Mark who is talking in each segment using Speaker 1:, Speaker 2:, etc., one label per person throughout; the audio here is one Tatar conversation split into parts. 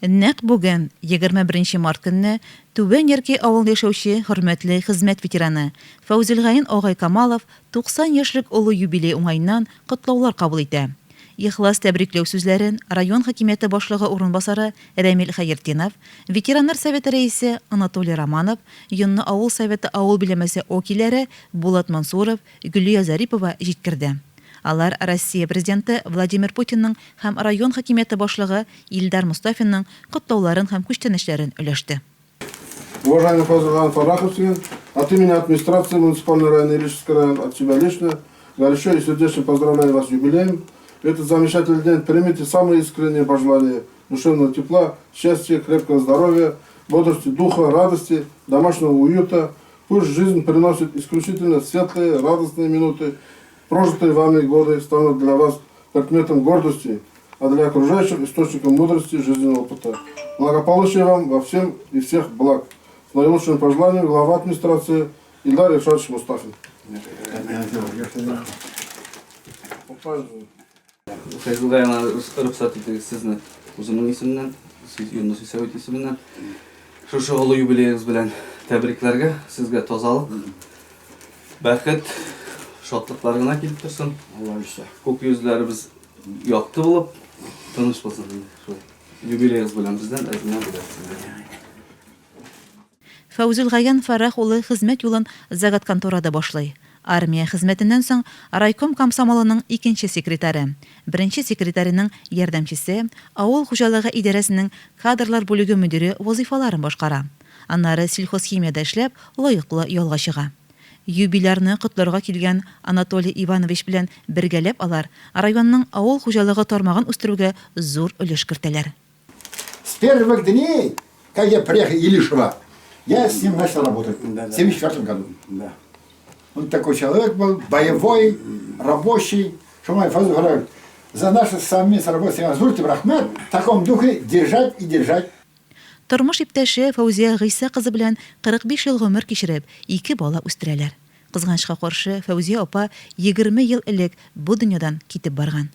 Speaker 1: Нәкъ бүген, 21 март көнне, Түбән Ярки авыл яшәүче хөрмәтле хезмәт ветераны Фәүзелгаян агай Камалов 90 яшьлек олы юбилей уңайыннан котлаулар кабул итә. Ихлас тәбрикләү сүзләрен район хакимияте башлыгы урынбасары Рәмил Хәертдинов, ветераннар советы рәисе Анатолий Романов, Йонны авыл советы авыл биләмәсе окилләре Булат Мансуров, Гөлия Зарипова җиткерде. Алар Россия президенты Владимир Путинның һәм район хакимияте башлыгы Илдар Мустафинның котлауларын һәм күчтәнешләрен өләште.
Speaker 2: Уважаемый Фазылхан Фараховский, от имени администрации муниципального района Илишевский район, от себя лично, горячо и сердечно поздравляю вас с юбилеем. В этот замечательный день примите самые искренние пожелания душевного тепла, счастья, крепкого здоровья, бодрости духа, радости, домашнего уюта. Пусть жизнь приносит исключительно светлые, радостные минуты. Прожитые вами годы станут для вас предметом гордости, а для окружающих источником мудрости и жизненного опыта. Благополучия вам во всем и всех благ. С наилучшим пожеланием глава администрации Ильдар Ильшатович Мустафин.
Speaker 3: Фәйзулгаяна рөхсәт итегез сезне үземнең исемнән, сез Юнус Исәвит исеменнән. Шушы олы юбилеегез белән тәбрикләргә, сезгә тазалык, бәхет, шатлыклар гына килеп торсын. Күк йөзләребез якты булып, тыныч булсын. Юбилеегез белән бездән әзмә беләсез.
Speaker 1: Фәүзелгаян Фарах улы хезмәт юлын Загат конторада башлый. Армия хезмәтеннән соң райком комсомолының 2нче секретаре, 1нче секретарының ярдәмчесе, авыл хуҗалыгы идарәсенең кадрлар бүлеге мөдире вазифаларын башкара. Аннары сельхозхимиядә эшләп, лаеклы ялга чыга. Юбилярны котларга килгән Анатолий Иванович белән бергәләп алар районның авыл хуҗалыгы тармагын үстерүгә зур өлеш кертәләр.
Speaker 4: С первых дней, как я приехал в Илишево, я с ним начал работать в 1974 году. Он такой человек был, боевой, рабочий. Шумай Фазу говорит, за наше совместное работу с Рахмет в таком духе держать и держать.
Speaker 1: Тормыш иптәше Фәүзия Гыйса кызы белән 45 ел гомер кичереп, 2 бала үстерәләр. Кызганычка каршы Фәүзия апа 20 ел элек бу дөньядан китеп барган.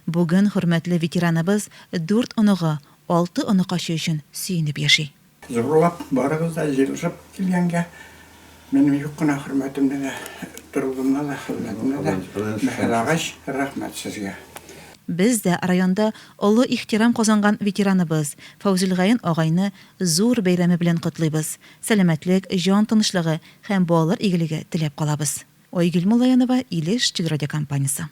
Speaker 1: Бүген хөрмәтле ветераныбыз 4 оныгы, 6 оныкачы өчен сөенеп яши.
Speaker 5: Зурлап барыгыз да җыелышып килгәнгә минем юк кына хөрмәтемне дә, торгымны да, хөрмәтемне дә мәхәллагач рәхмәт сезгә.
Speaker 1: Без дә районда олы ихтирам казанган ветераныбыз Фәүзелгаян агайны зур бәйрәме белән котлыйбыз. Сәламәтлек, җан тынычлыгы һәм балалар игелеге теләп калабыз. Айгөл Мулаянова, Илеш телерадиокомпаниясе.